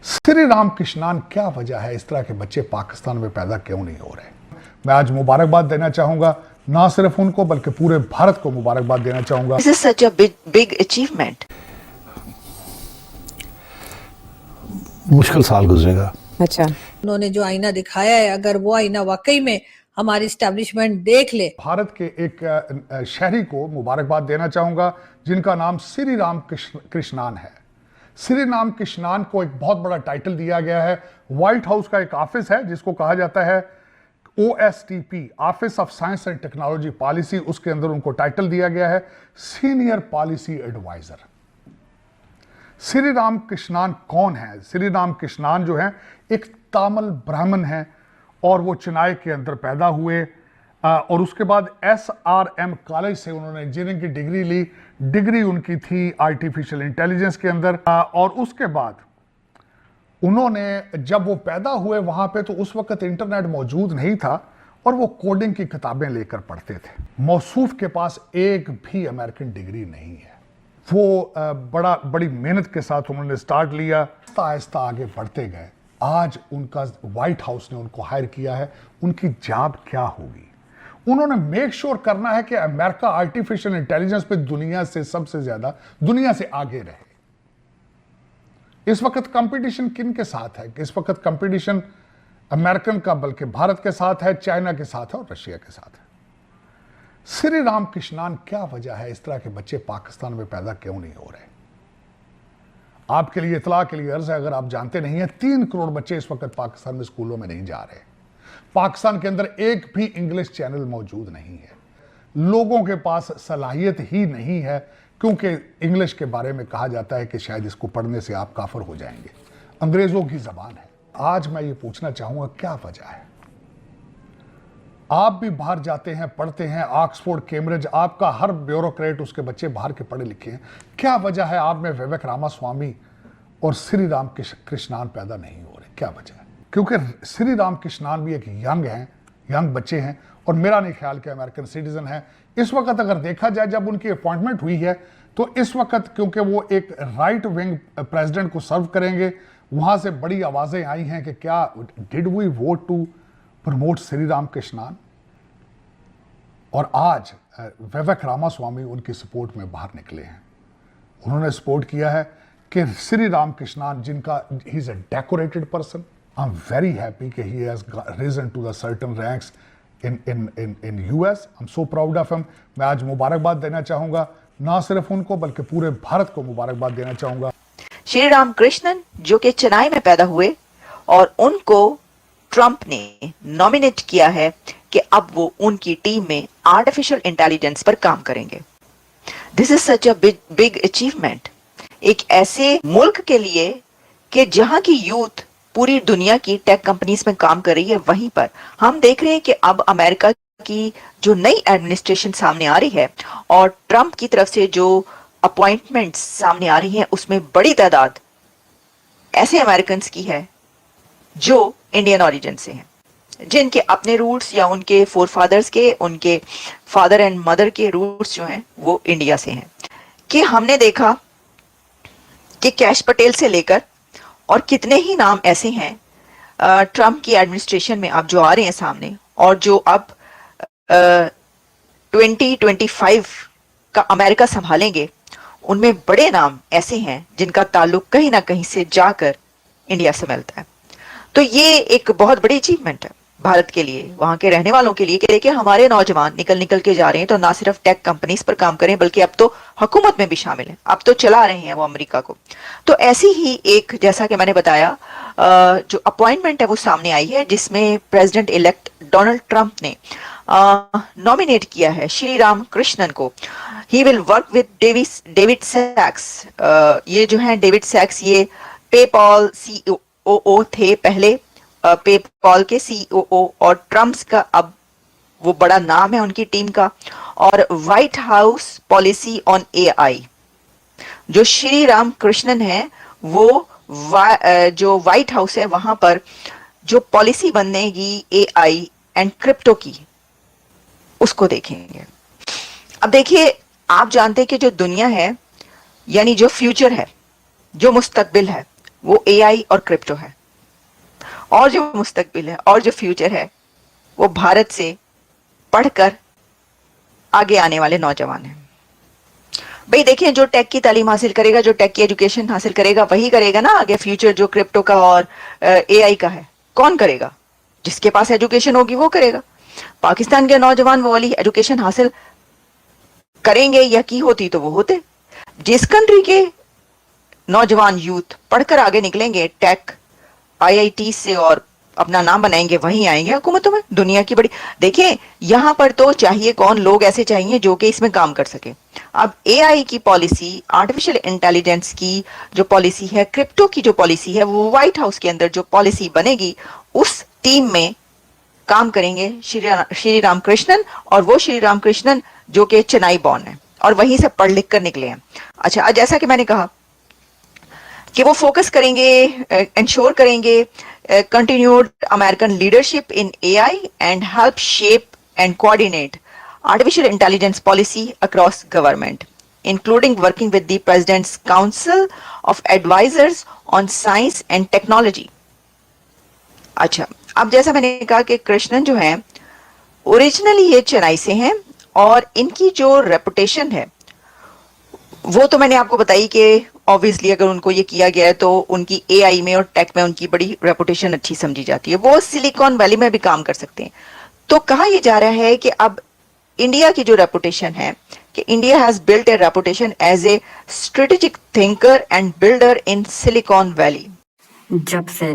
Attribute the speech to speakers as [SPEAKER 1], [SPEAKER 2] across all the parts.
[SPEAKER 1] श्री राम कृष्णान, क्या वजह है इस तरह के बच्चे पाकिस्तान में पैदा क्यों नहीं हो रहे? मैं आज मुबारकबाद देना चाहूंगा, ना सिर्फ उनको बल्कि पूरे भारत को मुबारकबाद देना चाहूंगा।
[SPEAKER 2] This is such a big achievement.
[SPEAKER 3] मुश्किल साल गुजरेगा।
[SPEAKER 4] अच्छा,
[SPEAKER 5] उन्होंने जो आईना दिखाया है, अगर वो आईना वाकई में हमारी इस्टेब्लिशमेंट देख ले।
[SPEAKER 1] भारत के एक शहरी को मुबारकबाद देना चाहूंगा जिनका नाम श्री राम कृष्णान है। श्री राम कृष्णान को एक बहुत बड़ा टाइटल दिया गया है। व्हाइट हाउस का एक ऑफिस है जिसको कहा जाता है OSTP, office of science and technology policy, उसके अंदर उनको टाइटल दिया गया है senior policy advisor. Shri Ram Krishnan कौन है? श्री राम कृष्णान जो है एक तमिल ब्राह्मण है और वो चेन्नई के अंदर पैदा हुए और उसके बाद SRM कॉलेज से उन्होंने इंजीनियरिंग की डिग्री ली। डिग्री उनकी थी आर्टिफिशियल इंटेलिजेंस के अंदर और उसके बाद उन्होंने, जब वो पैदा हुए वहां पे, तो उस वक्त इंटरनेट मौजूद नहीं था और वो कोडिंग की किताबें लेकर पढ़ते थे। मौसूफ के पास एक भी अमेरिकन डिग्री नहीं है। वो बड़ी मेहनत के साथ उन्होंने स्टार्ट लिया, आहिस्ता आहिस्ता आगे बढ़ते गए। आज उनका व्हाइट हाउस ने उनको हायर किया है। उनकी जॉब क्या होगी? उन्होंने मेक श्योर करना है कि अमेरिका आर्टिफिशियल इंटेलिजेंस पे दुनिया से सबसे ज्यादा, दुनिया से आगे रहे। इस वक्त कंपटीशन किन के साथ है? इस वक्त कंपटीशन अमेरिकन का बल्कि भारत के साथ है, चाइना के साथ है और रशिया के साथ है। श्री राम कृष्णान, क्या वजह है इस तरह के बच्चे पाकिस्तान में पैदा क्यों नहीं हो रहे? आपके लिए इतला के लिए अर्ज है, अगर आप जानते नहीं हैं, 3 करोड़ बच्चे इस वक्त पाकिस्तान में स्कूलों में नहीं जा रहे। पाकिस्तान के अंदर एक भी इंग्लिश चैनल मौजूद नहीं है। लोगों के पास सलाहियत ही नहीं है, क्योंकि इंग्लिश के बारे में कहा जाता है कि शायद इसको पढ़ने से आप काफिर हो जाएंगे। अंग्रेजों की जबान है। आज मैं ये पूछना चाहूंगा, क्या वजह है? आप भी बाहर जाते हैं, पढ़ते हैं, ऑक्सफोर्ड, कैम्ब्रिज, आपका हर ब्यूरोक्रेट, उसके बच्चे बाहर के पढ़े लिखे हैं। क्या वजह है आप में विवेक रामास्वामी और श्री राम कृष्णान पैदा नहीं हो रहे? क्या वजह है? क्योंकि श्री राम कृष्णान भी एक यंग बच्चे हैं और मेरा नहीं ख्याल कि अमेरिकन सिटीजन है। इस वक्त अगर देखा जाए, जब उनकी अपॉइंटमेंट हुई है, तो इस वक्त क्योंकि वो एक राइट विंग प्रेसिडेंट को सर्व करेंगे, वहां से बड़ी आवाजें आई हैं कि क्या did we vote to promote Shri Ram Krishnan? और आज विवेक रामास्वामी उनकी सपोर्ट में बाहर निकले हैं। उन्होंने सपोर्ट किया है कि श्री राम कृष्णान, जिनका he is a decorated person, I am very happy कि he has risen to the certain ranks in US. I'm so proud of him. मैं आज मुबारकबाद देना चाहूंगा, ना सिर्फ उनको बल्कि पूरे भारत को मुबारकबाद देना चाहूंगा।
[SPEAKER 2] श्री राम कृष्णन जो कि चेन्नई में पैदा हुए और उनको ट्रंप ने नॉमिनेट किया है कि अब वो उनकी टीम में आर्टिफिशियल इंटेलिजेंस पर काम करेंगे। This is such a big achievement एक ऐसे मुल्क के लिए कि जहां की यूथ पूरी दुनिया की टेक कंपनीज में काम कर रही है। वहीं पर हम देख रहे हैं कि अब अमेरिका की जो नई एडमिनिस्ट्रेशन सामने आ रही है और ट्रंप की तरफ से जो अपॉइंटमेंट्स सामने आ रही हैं, उसमें बड़ी तादाद ऐसे अमेरिकन की है जो इंडियन ओरिजिन से हैं, जिनके अपने रूट्स या उनके फोरफादर्स के, उनके फादर एंड मदर के रूट्स जो हैं वो इंडिया से हैं। कि हमने देखा कि कैश पटेल से लेकर और कितने ही नाम ऐसे हैं ट्रंप की एडमिनिस्ट्रेशन में अब जो आ रहे हैं सामने, और जो अब 2025 का अमेरिका संभालेंगे, उनमें बड़े नाम ऐसे हैं जिनका ताल्लुक कहीं ना कहीं से जाकर इंडिया से मिलता है। तो ये एक बहुत बड़ी अचीवमेंट है भारत के लिए, वहां के रहने वालों के लिए, कि देखिए हमारे नौजवान निकल के जा रहे हैं, तो ना सिर्फ टेक कंपनीज पर काम करें बल्कि अब तो हुकूमत में भी शामिल हैं, अब तो चला रहे हैं वो अमेरिका को। तो ऐसी ही एक, जैसा कि मैंने बताया, जो अपॉइंटमेंट है वो सामने आई है, जिसमें प्रेसिडेंट इलेक्ट डोनाल्ड ट्रंप ने नॉमिनेट किया है श्री राम कृष्णन को। He will work with David Sacks. ये जो है डेविड सैक्स, ये पेपॉल CEO थे पहले, पेपॉल के CEO, और ट्रम्प्स का अब वो बड़ा नाम है उनकी टीम का। और white house policy on AI, जो श्री राम कृष्णन है, वो जो व्हाइट हाउस है वहां पर जो पॉलिसी बनेगी AI एंड क्रिप्टो की, उसको देखेंगे। अब देखिए, आप जानते हैं कि जो दुनिया है, यानी जो फ्यूचर है, जो मुस्तकबिल है, वो एआई और क्रिप्टो है। और जो मुस्तकबिल है और जो फ्यूचर है वो भारत से पढ़कर आगे आने वाले नौजवान हैं। भाई देखिए, जो टेक की तालीम हासिल करेगा, जो टेक की एजुकेशन हासिल करेगा, वही करेगा ना आगे फ्यूचर जो क्रिप्टो का और एआई का है। कौन करेगा? जिसके पास एजुकेशन होगी वो करेगा। पाकिस्तान के नौजवान वो वाली एजुकेशन हासिल करेंगे या की होती तो वो होते। जिस कंट्री के नौजवान यूथ पढ़कर आगे निकलेंगे टेक आईआईटी से और अपना नाम बनाएंगे, वहीं आएंगे हुकूमतों में। दुनिया की बड़ी देखिए, यहां पर तो चाहिए कौन, लोग ऐसे चाहिए जो कि इसमें काम कर सके। अब एआई की पॉलिसी, आर्टिफिशियल इंटेलिजेंस की जो पॉलिसी है, क्रिप्टो की जो पॉलिसी है, वो व्हाइट हाउस के अंदर जो पॉलिसी बनेगी उस टीम में काम करेंगे श्री रामकृष्णन। और वो श्री रामकृष्णन जो कि चेन्नई बॉर्न है और वहीं से पढ़ लिख कर निकले हैं। अच्छा, जैसा कि मैंने कहा कि वो फोकस करेंगे, इंश्योर करेंगे continued American leadership in AI and help shape and coordinate artificial intelligence policy across government, including working with the President's Council of Advisors on Science and Technology. अच्छा, अब जैसा मैंने कहा कि कृष्णन जो हैं ओरिजिनली ये चेन्नई से हैं और इनकी जो रेपुटेशन है वो तो मैंने आपको बताई कि ऑब्वियसली अगर उनको ये किया गया है तो उनकी एआई में और टेक में उनकी बड़ी रेपुटेशन अच्छी समझी जाती है। वो सिलिकॉन वैली में भी काम कर सकते हैं। तो कहा यह जा रहा है कि अब इंडिया की जो रेपुटेशन है कि India has built a reputation as a strategic thinker and builder in Silicon Valley.
[SPEAKER 4] जब से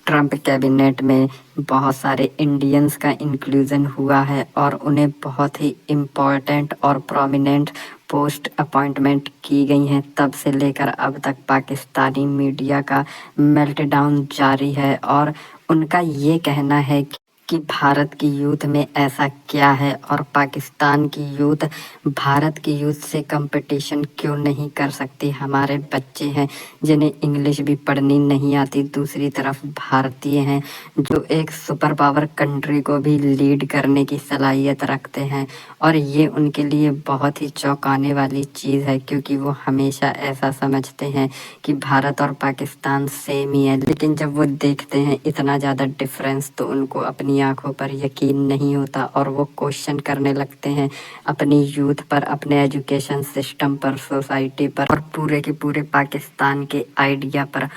[SPEAKER 4] ट्रंप कैबिनेट में बहुत सारे इंडियंस का इंक्लूजन हुआ है और उन्हें बहुत ही इम्पोर्टेंट और प्रोमिनेंट पोस्ट अपॉइंटमेंट की गई हैं, तब से लेकर अब तक पाकिस्तानी मीडिया का मेल्टडाउन जारी है। और उनका ये कहना है कि भारत की यूथ में ऐसा क्या है और पाकिस्तान की यूथ भारत की यूथ से कंपटीशन क्यों नहीं कर सकती। हमारे बच्चे हैं जिन्हें इंग्लिश भी पढ़नी नहीं आती, दूसरी तरफ भारतीय हैं जो एक सुपर पावर कंट्री को भी लीड करने की सलाहियत रखते हैं। और ये उनके लिए बहुत ही चौंकाने वाली चीज़ है, क्योंकि वो हमेशा ऐसा समझते हैं कि भारत और पाकिस्तान सेम ही है, लेकिन जब वो देखते हैं इतना ज़्यादा डिफरेंस तो उनको अपनी आंखों पर यकीन नहीं होता और वो क्वेश्चन करने लगते हैं अपनी यूथ पर, अपने एजुकेशन सिस्टम पर, सोसाइटी पर और पूरे के पूरे पाकिस्तान के आइडिया पर।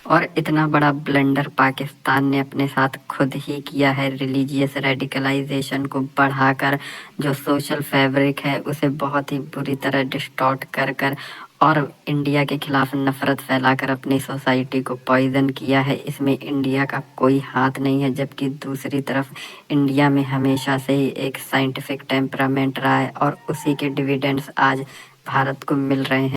[SPEAKER 4] और इतना बड़ा ब्लंडर पाकिस्तान ने अपने साथ खुद ही किया है, रिलीजियस रेडिकलाइजेशन को बढ़ाकर जो सोशल फैब्रिक है उसे बहुत ही बुरी तरह डिस्टॉर्ट कर कर और इंडिया के खिलाफ नफरत फैलाकर अपनी सोसाइटी को पॉइजन किया है। इसमें इंडिया का कोई हाथ नहीं है, जबकि दूसरी तरफ इंडिया में हमेशा से ही एक साइंटिफिक टेम्परामेंट रहा है और उसी के डिविडेंड्स आज भारत को मिल रहे हैं।